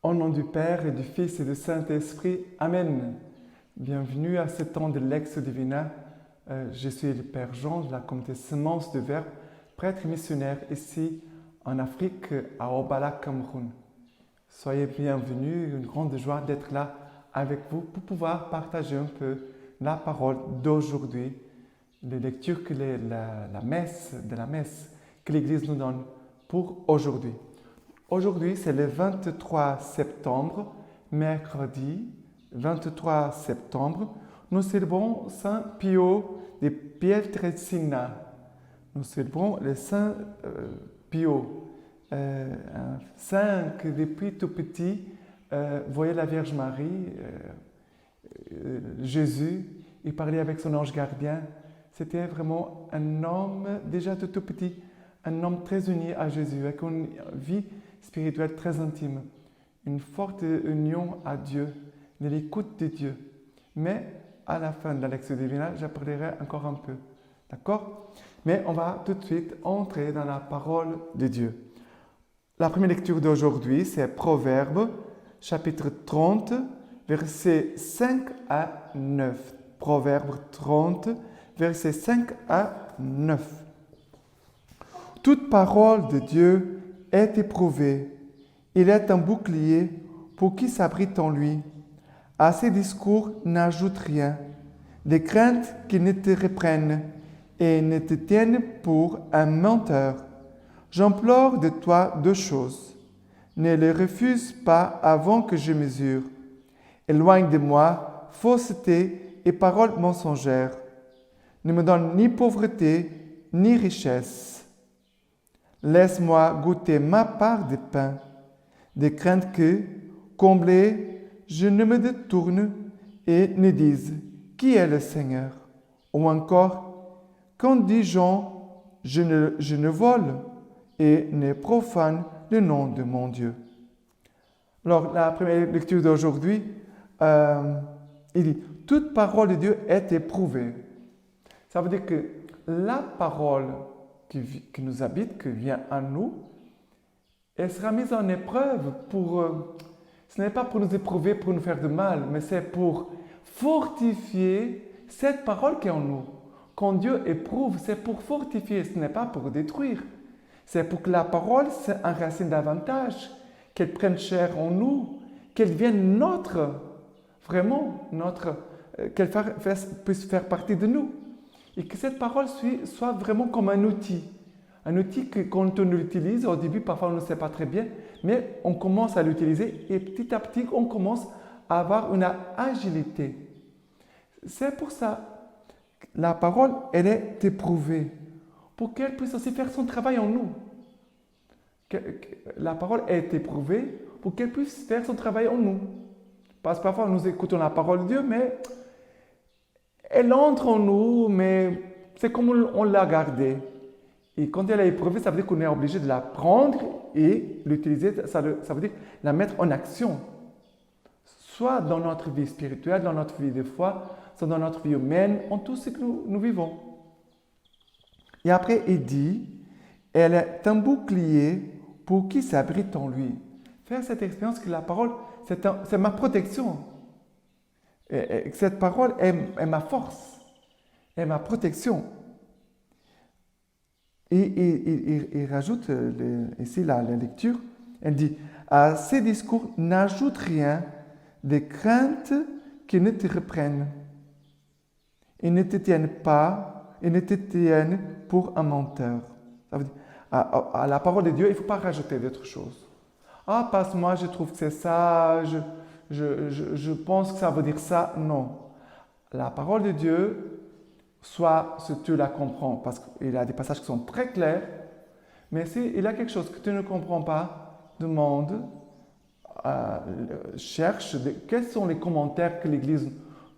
Au nom du Père et du Fils et du Saint-Esprit, Amen. Bienvenue à ce temps de Lex Divina. Je suis le Père Jean de la communauté Semence de Verbe, prêtre et missionnaire ici en Afrique, à Obala, Cameroun. Soyez bienvenus, une grande joie d'être là avec vous pour pouvoir partager un peu la parole d'aujourd'hui, les lectures que la messe que l'Église nous donne pour aujourd'hui. Aujourd'hui, c'est le 23 septembre, mercredi 23 septembre. Nous célébrons Saint Pio de Pietrelcina. Nous célébrons le Saint Pio, un saint que depuis tout petit voyait la Vierge Marie, Jésus, et parlait avec son ange gardien. C'était vraiment un homme, déjà de tout petit, un homme très uni à Jésus, avec une vie spirituelle très intime, une forte union à Dieu, de l'écoute de Dieu. Mais à la fin de la lecture divine, j'en parlerai encore un peu. D'accord? Mais on va tout de suite entrer dans la parole de Dieu. La première lecture d'aujourd'hui, c'est Proverbes, chapitre 30, versets 5 à 9. Proverbes 30, versets 5 à 9. Toute parole de Dieu est éprouvé. Il est un bouclier pour qui s'abrite en lui. À ses discours n'ajoute rien. Les craintes qui ne te reprennent et ne te tiennent pour un menteur. J'implore de toi deux choses. Ne les refuse pas avant que je mesure. Éloigne de moi fausseté et paroles mensongères. Ne me donne ni pauvreté ni richesse. Laisse-moi goûter ma part de pain, de crainte que, comblé, je ne me détourne et ne dise « Qui est le Seigneur ?» Ou encore « Quand dis-je, je ne vole et ne profane le nom de mon Dieu. » Alors, la première lecture d'aujourd'hui, il dit « Toute parole de Dieu est éprouvée ». Ça veut dire que la parole qui nous habite, qui vient à nous, elle sera mise en épreuve ce n'est pas pour nous éprouver, pour nous faire de mal, mais c'est pour fortifier cette parole qui est en nous. Quand Dieu éprouve, c'est pour fortifier, ce n'est pas pour détruire. C'est pour que la parole s'enracine davantage, qu'elle prenne chair en nous, qu'elle devienne qu'elle puisse faire partie de nous. Et que cette parole soit vraiment comme un outil. Un outil que quand on l'utilise, au début, parfois on ne sait pas très bien, mais on commence à l'utiliser et petit à petit, on commence à avoir une agilité. C'est pour ça que la parole, elle est éprouvée, pour qu'elle puisse aussi faire son travail en nous. La parole est éprouvée pour qu'elle puisse faire son travail en nous. Parce que parfois, nous écoutons la parole de Dieu, mais elle entre en nous, mais c'est comme on l'a gardée. Et quand elle est éprouvée, ça veut dire qu'on est obligé de la prendre et l'utiliser, ça veut dire la mettre en action. Soit dans notre vie spirituelle, dans notre vie de foi, soit dans notre vie humaine, en tout ce que nous vivons. Et après, il dit, elle est un bouclier pour qui s'abrite en lui. Faire cette expérience que la parole, c'est ma protection. Et cette parole est ma force, est ma protection. Et il rajoute ici la lecture, elle dit « À ces discours n'ajoute rien des craintes qui ne te reprennent et ne te tiennent pour un menteur. » Ça veut dire, à la parole de Dieu, il ne faut pas rajouter d'autres choses. « Ah, parce que moi je trouve que c'est ça, je pense que ça veut dire ça. » Non. La parole de Dieu, soit si tu la comprends, parce qu'il y a des passages qui sont très clairs, mais s'il y a quelque chose que tu ne comprends pas, demande, cherche quels sont les commentaires que l'Église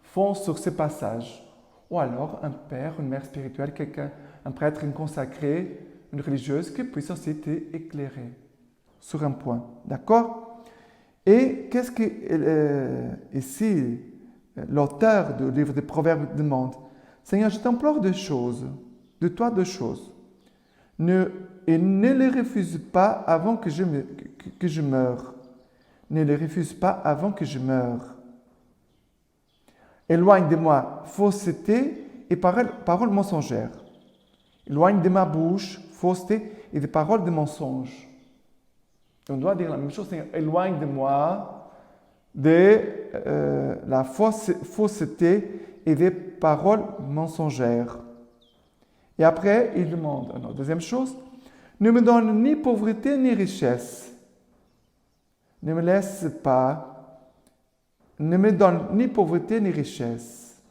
font sur ces passages. Ou alors un père, une mère spirituelle, un prêtre, une consacrée, une religieuse qui puisse aussi t'éclairer sur un point. D'accord? Et qu'est-ce que ici l'auteur du livre des Proverbes demande? Seigneur, je t'implore de toi deux choses. Et ne les refuse pas avant que je meure. ne les refuse pas avant que je meure. Éloigne de moi fausseté et paroles mensongères. Éloigne de ma bouche fausseté et des paroles de mensonges. On doit dire la même chose, Seigneur, éloigne de moi de la fausseté et des paroles mensongères. Et après, il demande, deuxième chose, ne me donne ni pauvreté ni richesse. Ne me donne ni pauvreté ni richesse.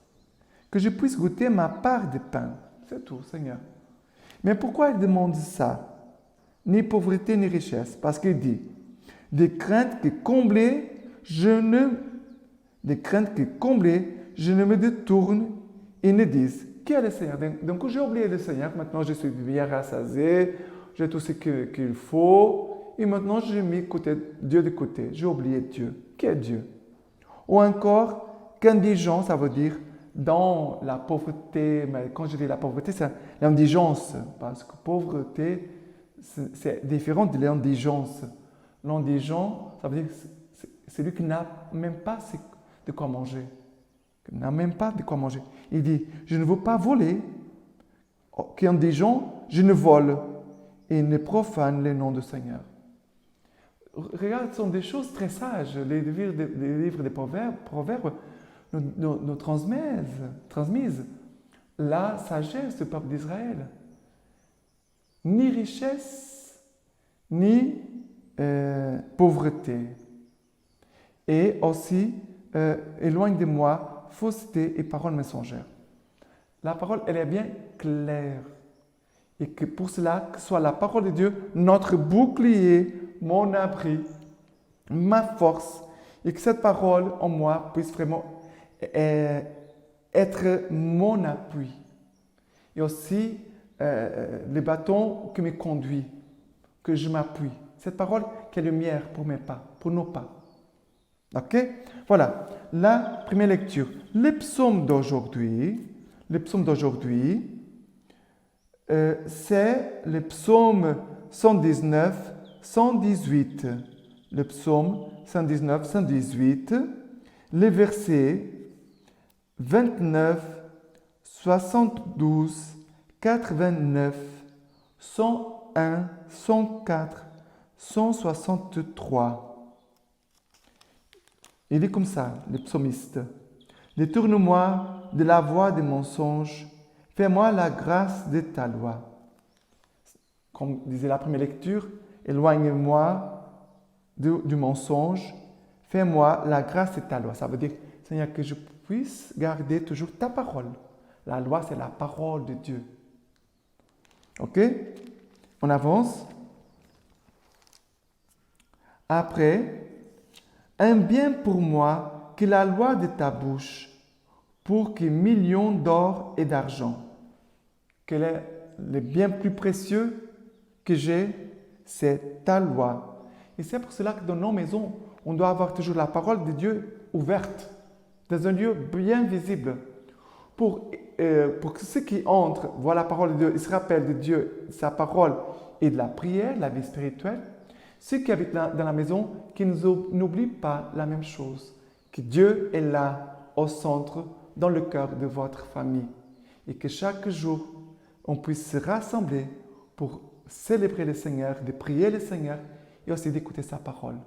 Que je puisse goûter ma part de pain. C'est tout, Seigneur. Mais pourquoi il demande ça? Ni pauvreté ni richesse. Parce qu'il dit, des craintes que comblées, je ne me détourne et ne dise, qui est le Seigneur? Donc j'ai oublié le Seigneur, maintenant je suis bien rassasié, j'ai tout ce qu'il faut, et maintenant j'ai mis Dieu de côté, j'ai oublié Dieu. Qui est Dieu? Ou encore, qu'indigent, ça veut dire dans la pauvreté, mais quand je dis la pauvreté, c'est l'indigence, parce que pauvreté, c'est différent de l'indigence. L'indigent, ça veut dire c'est celui qui n'a même pas de quoi manger. N'a même pas de quoi manger. Il dit, je ne veux pas voler, qu'indigent, je ne vole et ne profane le nom du Seigneur. Regarde, ce sont des choses très sages. Les livres des proverbes nous transmisent la sagesse du peuple d'Israël. Ni richesse, ni pauvreté. Et aussi, éloigne de moi fausseté et paroles mensongères. La parole, elle est bien claire. Et que pour cela, que soit la parole de Dieu notre bouclier, mon abri, ma force, et que cette parole en moi puisse vraiment être mon appui. Et aussi le bâton qui me conduit, que je m'appuie. Cette parole qui est lumière pour mes pas, pour nos pas. Ok? Voilà, la première lecture. Le psaume d'aujourd'hui, c'est le psaume 119, 118. Le psaume 119, 118, les versets 29, 72, 89, 101, 104, 163. Il dit comme ça, le psalmiste. Détourne-moi de la voie des mensonges, fais-moi la grâce de ta loi. Comme disait la première lecture, éloigne-moi du mensonge, fais-moi la grâce de ta loi. Ça veut dire, Seigneur, que je puisse garder toujours ta parole. La loi, c'est la parole de Dieu. Ok? On avance. Après, un bien pour moi que la loi de ta bouche, pour que millions d'or et d'argent. Quel est le bien plus précieux que j'ai? C'est ta loi. Et c'est pour cela que dans nos maisons, on doit avoir toujours la parole de Dieu ouverte, dans un lieu bien visible. Pour que ceux qui entrent voient la parole de Dieu, ils se rappellent de Dieu, sa parole et de la prière, la vie spirituelle. Ceux qui habitent dans la maison, qui n'oublient pas la même chose, que Dieu est là, au centre, dans le cœur de votre famille. Et que chaque jour, on puisse se rassembler pour célébrer le Seigneur, de prier le Seigneur et aussi d'écouter sa parole.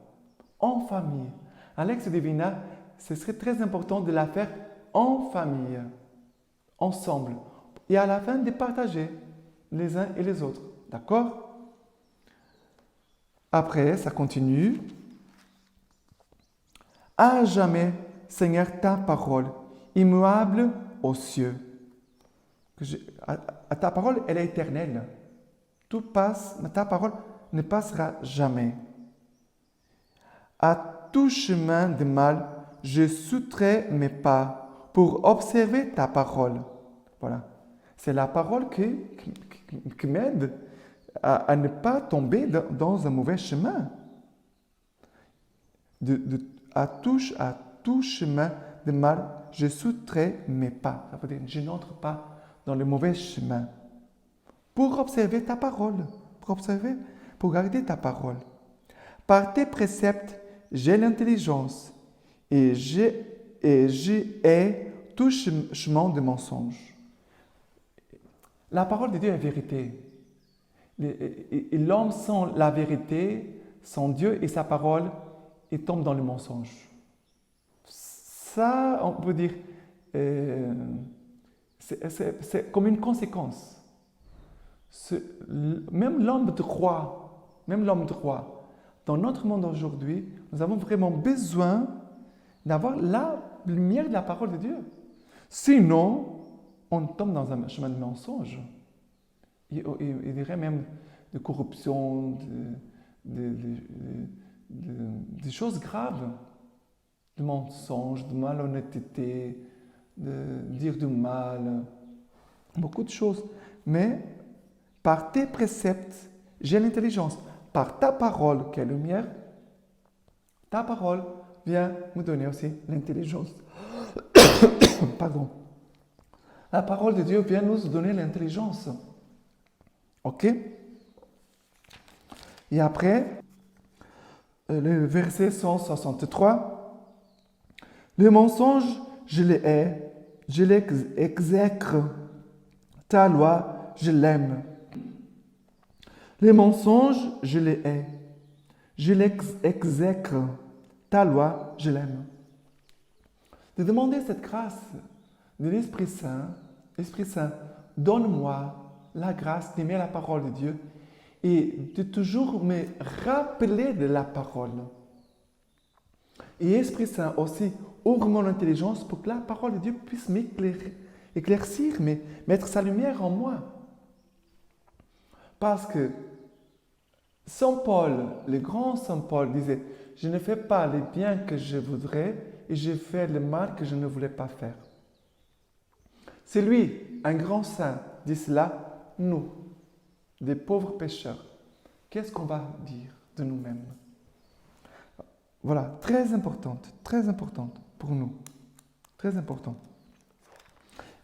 En famille. Alex Divina, ce serait très important de la faire en famille, ensemble. Et à la fin, de partager les uns et les autres. D'accord? Après, ça continue. À jamais, Seigneur, ta parole, immuable aux cieux. Ta parole, elle est éternelle. Tout passe, mais ta parole ne passera jamais. À tout chemin de mal, je soustrais mes pas pour observer ta parole. Voilà. C'est la parole qui m'aide à ne pas tomber dans un mauvais chemin. À tout chemin de mal, je soustrais mes pas. Ça veut dire que je n'entre pas dans le mauvais chemin. Pour observer ta parole, pour garder ta parole. Par tes préceptes, j'ai l'intelligence et j'y ai tout chemin de mensonge. La parole de Dieu est vérité. Et l'homme sans la vérité, sans Dieu et sa parole, il tombe dans le mensonge. Ça, on peut dire, c'est comme une conséquence. Même l'homme droit, dans notre monde aujourd'hui, nous avons vraiment besoin d'avoir la lumière de la parole de Dieu. Sinon, on tombe dans un chemin de mensonge. Il dirait même de corruption, des choses graves, de mensonges, de malhonnêteté, de dire du mal, beaucoup de choses. Mais par tes préceptes, j'ai l'intelligence. Par ta parole, qui est lumière, ta parole vient me donner aussi l'intelligence. Pardon. La parole de Dieu vient nous donner l'intelligence. Ok? Et après, le verset 163. Le mensonge, je le hais, je l'exècre. Ta loi, je l'aime. Les mensonges, je les hais. Je l'exècre. Ta loi, je l'aime. De demander cette grâce de l'Esprit Saint. L'Esprit Saint, donne-moi la grâce d'aimer la parole de Dieu et de toujours me rappeler de la parole. Et Esprit Saint aussi, ouvre mon intelligence pour que la parole de Dieu puisse m'éclaircir, mettre sa lumière en moi. Parce que Saint Paul, le grand Saint Paul disait, je ne fais pas le bien que je voudrais et je fais le mal que je ne voulais pas faire. C'est lui, un grand saint, dit cela, nous, des pauvres pécheurs. Qu'est-ce qu'on va dire de nous-mêmes? Voilà, très importante pour nous. Très importante.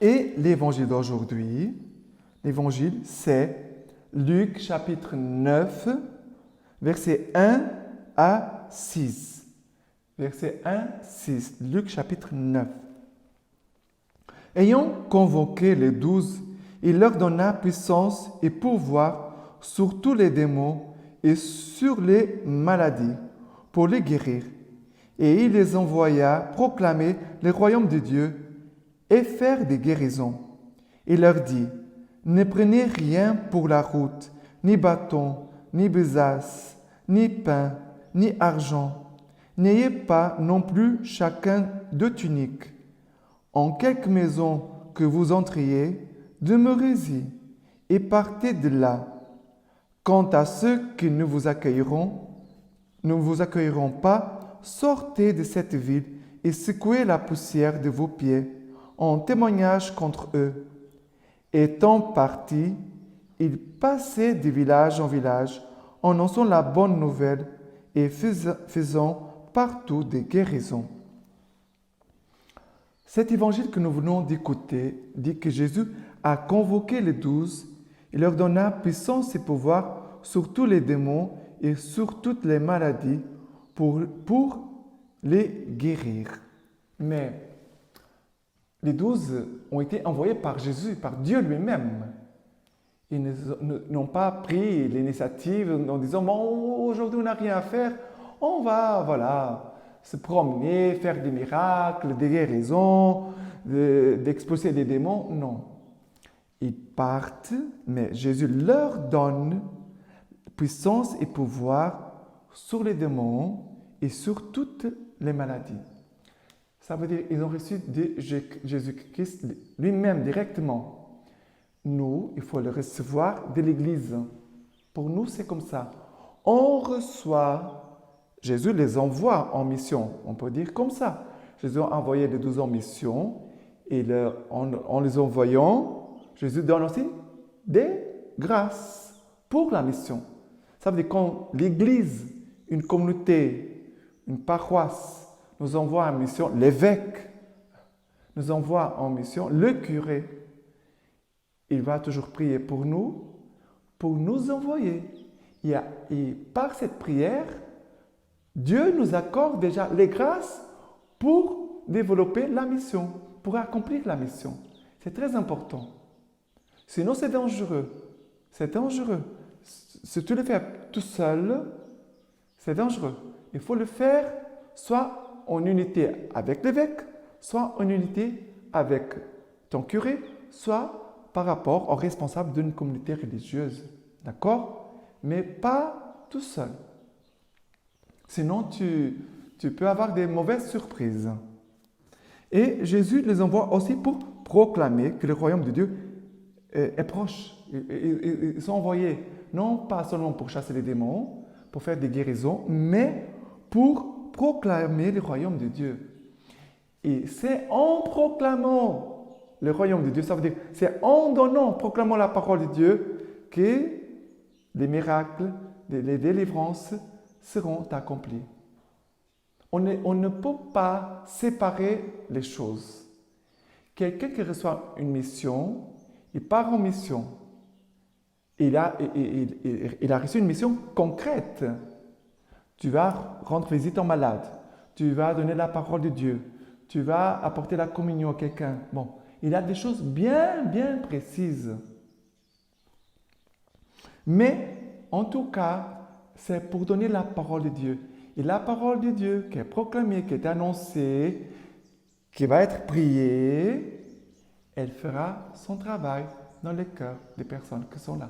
Et l'évangile d'aujourd'hui, l'évangile, c'est Luc chapitre 9, versets 1 à 6. Verset 1, 6. Luc chapitre 9. Ayant convoqué les 12, il leur donna puissance et pouvoir sur tous les démons et sur les maladies pour les guérir. Et il les envoya proclamer le royaume de Dieu et faire des guérisons. Il leur dit, ne prenez rien pour la route, ni bâton, ni besace, ni pain, ni argent. N'ayez pas non plus chacun deux tuniques. En quelque maison que vous entriez, demeurez-y et partez de là. Quant à ceux qui ne vous accueilleront pas, sortez de cette ville et secouez la poussière de vos pieds en témoignage contre eux. Étant partis, ils passaient de village en village, annonçant la bonne nouvelle et faisant partout des guérisons. Cet évangile que nous venons d'écouter dit que Jésus a convoqué les 12 et leur donna puissance et pouvoir sur tous les démons et sur toutes les maladies pour les guérir. Mais les 12 ont été envoyés par Jésus, par Dieu lui-même. Ils n'ont pas pris l'initiative en disant « Bon, aujourd'hui on n'a rien à faire, on va, se promener, faire des miracles, des guérisons, d'expulser des démons. » Non. Ils partent, mais Jésus leur donne puissance et pouvoir sur les démons et sur toutes les maladies. Ça veut dire qu'ils ont reçu de Jésus-Christ lui-même directement. Nous, il faut le recevoir de l'Église. Pour nous, c'est comme ça. On reçoit, Jésus les envoie en mission. On peut dire comme ça. Jésus a envoyé les 12 en mission et en les envoyant, Jésus donne aussi des grâces pour la mission. Ça veut dire quand l'Église, une communauté, une paroisse nous envoie en mission, l'évêque nous envoie en mission, le curé, il va toujours prier pour nous envoyer. Et par cette prière, Dieu nous accorde déjà les grâces pour développer la mission, pour accomplir la mission. C'est très important. Sinon, c'est dangereux. C'est dangereux. Si tu le fais tout seul, c'est dangereux. Il faut le faire soit en unité avec l'évêque, soit en unité avec ton curé, soit par rapport au responsable d'une communauté religieuse. D'accord? Mais pas tout seul. Sinon, tu peux avoir des mauvaises surprises. Et Jésus les envoie aussi pour proclamer que le royaume de Dieu est proche. Ils sont envoyés non pas seulement pour chasser les démons, pour faire des guérisons, mais pour proclamer le royaume de Dieu. Et c'est en proclamant le royaume de Dieu, ça veut dire, c'est en donnant, proclamant la parole de Dieu, que les miracles, les délivrances seront accomplis. On ne peut pas séparer les choses. Quelqu'un qui reçoit une mission, il part en mission. Il a reçu une mission concrète. Tu vas rendre visite aux malades. Tu vas donner la parole de Dieu. Tu vas apporter la communion à quelqu'un. Bon, il a des choses bien précises. Mais, en tout cas, c'est pour donner la parole de Dieu. Et la parole de Dieu qui est proclamée, qui est annoncée, qui va être priée, elle fera son travail dans le cœur des personnes qui sont là.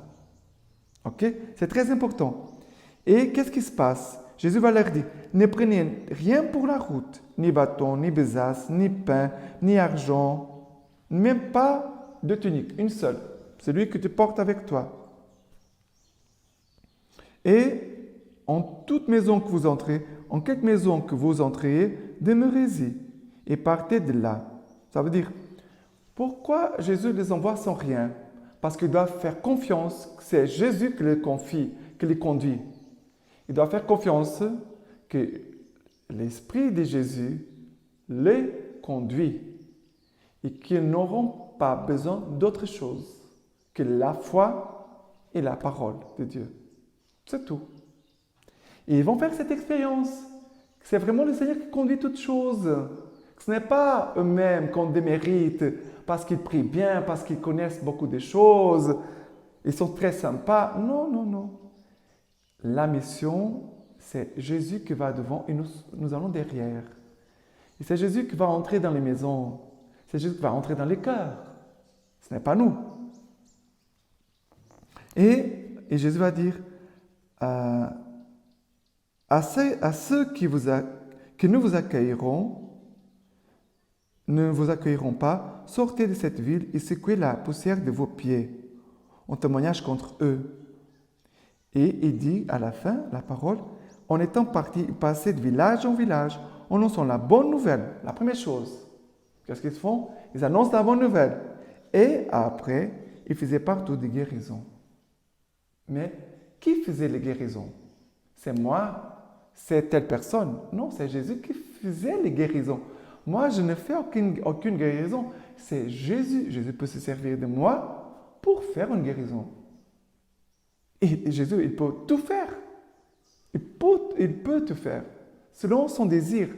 Ok? C'est très important. Et qu'est-ce qui se passe? Jésus va leur dire, ne prenez rien pour la route, ni bâton, ni besace, ni pain, ni argent, même pas de tunique, une seule, celui que tu portes avec toi. Et en toute maison que vous entrez, en quelque maison que vous entrez, demeurez-y et partez de là. Ça veut dire, pourquoi Jésus les envoie sans rien? Parce qu'ils doivent faire confiance que c'est Jésus qui les confie, qui les conduit. Ils doivent faire confiance que l'Esprit de Jésus les conduit et qu'ils n'auront pas besoin d'autre chose que la foi et la parole de Dieu. C'est tout. Et ils vont faire cette expérience. C'est vraiment le Seigneur qui conduit toutes choses. Ce n'est pas eux-mêmes qu'on démérite parce qu'ils prient bien, parce qu'ils connaissent beaucoup de choses. Ils sont très sympas. Non, non, non. La mission, c'est Jésus qui va devant et nous allons derrière. Et c'est Jésus qui va entrer dans les maisons. C'est Jésus qui va entrer dans les cœurs. Ce n'est pas nous. Et Jésus va dire à ceux qui ne vous accueilleront pas, sortez de cette ville et secouez la poussière de vos pieds, en témoignage contre eux. Et il dit à la fin, la parole, en étant parti, il passait de village en village, en annonçant la bonne nouvelle. La première chose, qu'est-ce qu'ils font? Ils annoncent la bonne nouvelle. Et après, ils faisaient partout des guérisons. Mais qui faisait les guérisons? C'est moi? C'est telle personne? Non, c'est Jésus qui faisait les guérisons. Moi, je ne fais aucune guérison. C'est Jésus. Jésus peut se servir de moi pour faire une guérison. Et Jésus, il peut tout faire. Il peut tout faire, selon son désir.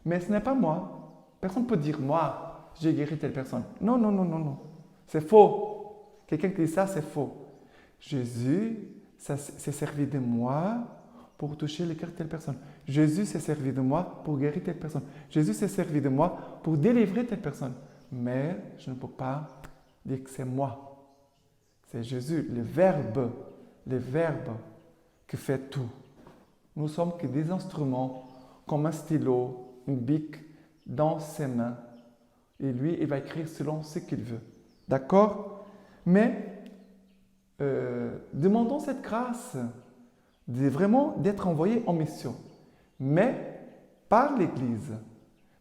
Mais ce n'est pas moi. Personne ne peut dire, moi, j'ai guéri telle personne. Non, non, non, non, non. C'est faux. Quelqu'un qui dit ça, c'est faux. Jésus s'est servi de moi pour toucher le cœur de telle personne. Jésus s'est servi de moi pour guérir telle personne. Jésus s'est servi de moi pour délivrer telle personne. Mais je ne peux pas dire que c'est moi. C'est Jésus, le Verbe qui fait tout. Nous sommes que des instruments, comme un stylo, une bic dans ses mains. Et lui, il va écrire selon ce qu'il veut. D'accord? Mais demandons cette grâce d'être envoyé en mission. Mais par l'Église.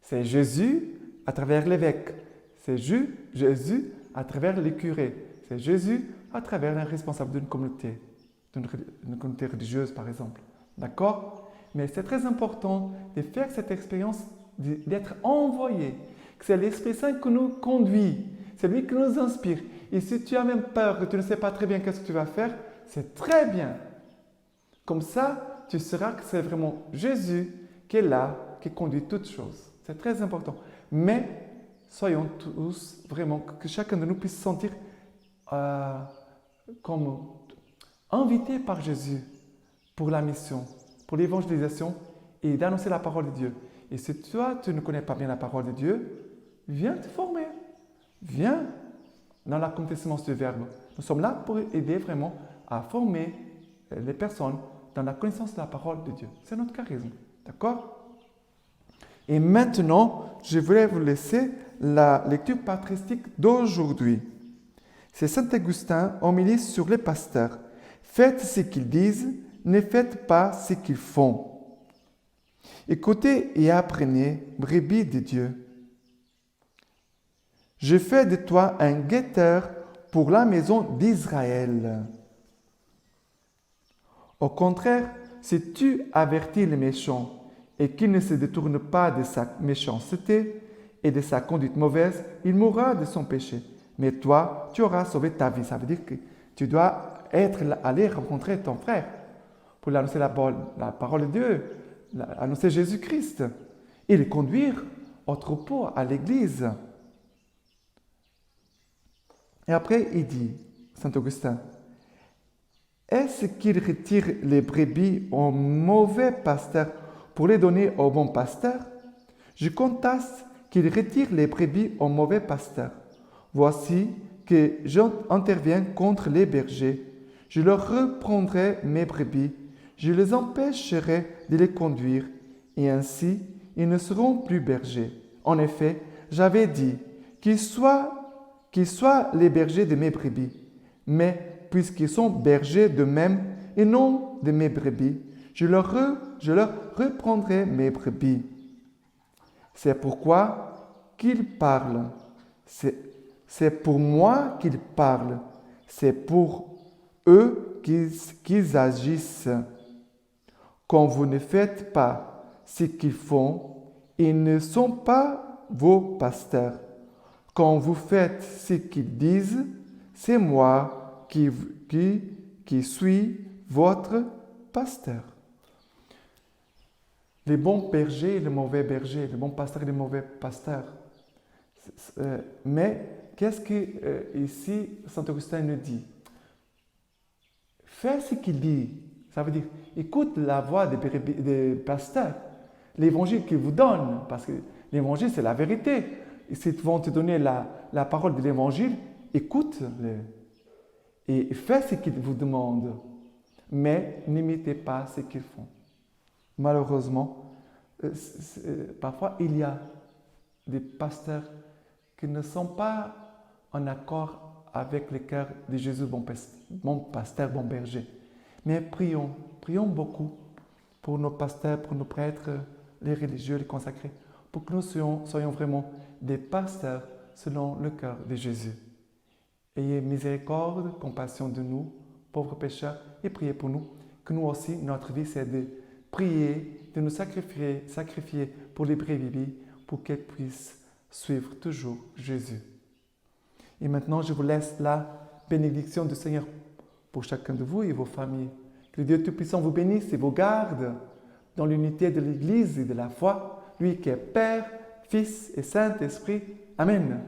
C'est Jésus à travers l'évêque. C'est Jésus à travers les curés. C'est Jésus à travers les responsables d'une communauté religieuse, par exemple. D'accord? Mais c'est très important de faire cette expérience d'être envoyé. C'est l'Esprit Saint qui nous conduit. C'est lui qui nous inspire. Et si tu as même peur, que tu ne sais pas très bien qu'est-ce que tu vas faire, c'est très bien. Comme ça, tu sauras que c'est vraiment Jésus qui est là, qui conduit toutes choses. C'est très important. Mais soyons tous vraiment, que chacun de nous puisse se sentir comme invité par Jésus pour la mission, pour l'évangélisation et d'annoncer la parole de Dieu. Et si toi, tu ne connais pas bien la parole de Dieu, viens te former. Viens dans l'accomplissement du Verbe. Nous sommes là pour aider vraiment à former les personnes dans la connaissance de la parole de Dieu. C'est notre charisme. D'accord? Et maintenant, je voulais vous laisser la lecture patristique d'aujourd'hui. C'est Saint Augustin, homélie sur les pasteurs. Faites ce qu'ils disent, ne faites pas ce qu'ils font. Écoutez et apprenez, brebis de Dieu. Je fais de toi un guetteur pour la maison d'Israël. Au contraire, si tu avertis le méchant et qu'il ne se détourne pas de sa méchanceté et de sa conduite mauvaise, il mourra de son péché. Mais toi, tu auras sauvé ta vie. Ça veut dire que tu dois aller rencontrer ton frère pour lui annoncer la parole de Dieu, annoncer Jésus-Christ et le conduire au troupeau, à l'église. Et après, il dit, Saint Augustin, est-ce qu'il retire les brebis au mauvais pasteur pour les donner au bon pasteur? Je constate qu'il retire les brebis au mauvais pasteur. Voici que j'interviens contre les bergers. Je leur reprendrai mes brebis. Je les empêcherai de les conduire. Et ainsi, ils ne seront plus bergers. En effet, j'avais dit qu'ils soient les bergers de mes brebis. Mais puisqu'ils sont bergers d'eux-mêmes et non de mes brebis, je leur reprendrai mes brebis. C'est pourquoi qu'ils parlent. C'est pour moi qu'ils parlent. C'est pour eux qu'ils agissent. Quand vous ne faites pas ce qu'ils font, ils ne sont pas vos pasteurs. Quand vous faites ce qu'ils disent, c'est moi qui suis votre pasteur. Les bons bergers et les mauvais bergers, les bons pasteurs et les mauvais pasteurs. Mais qu'est-ce que ici Saint Augustin nous dit? Fais ce qu'il dit. Ça veut dire, écoute la voix des pasteurs, l'évangile qu'ils vous donnent, parce que l'évangile c'est la vérité. Et s'ils vont te donner la parole de l'évangile, écoute-le et fais ce qu'ils vous demandent, mais n'imitez pas ce qu'ils font. Malheureusement, parfois il y a des pasteurs qui ne sont pas en accord avec le cœur de Jésus, bon pasteur, bon berger. Mais prions beaucoup pour nos pasteurs, pour nos prêtres, les religieux, les consacrés, pour que nous soyons vraiment des pasteurs selon le cœur de Jésus. Ayez miséricorde, compassion de nous, pauvres pécheurs, et priez pour nous, que nous aussi, notre vie, c'est de prier, de nous sacrifier pour les brebis, pour qu'elles puissent suivre toujours Jésus. Et maintenant, je vous laisse la bénédiction du Seigneur pour chacun de vous et vos familles. Que le Dieu Tout-Puissant vous bénisse et vous garde dans l'unité de l'Église et de la foi, lui qui est Père, Fils et Saint-Esprit. Amen.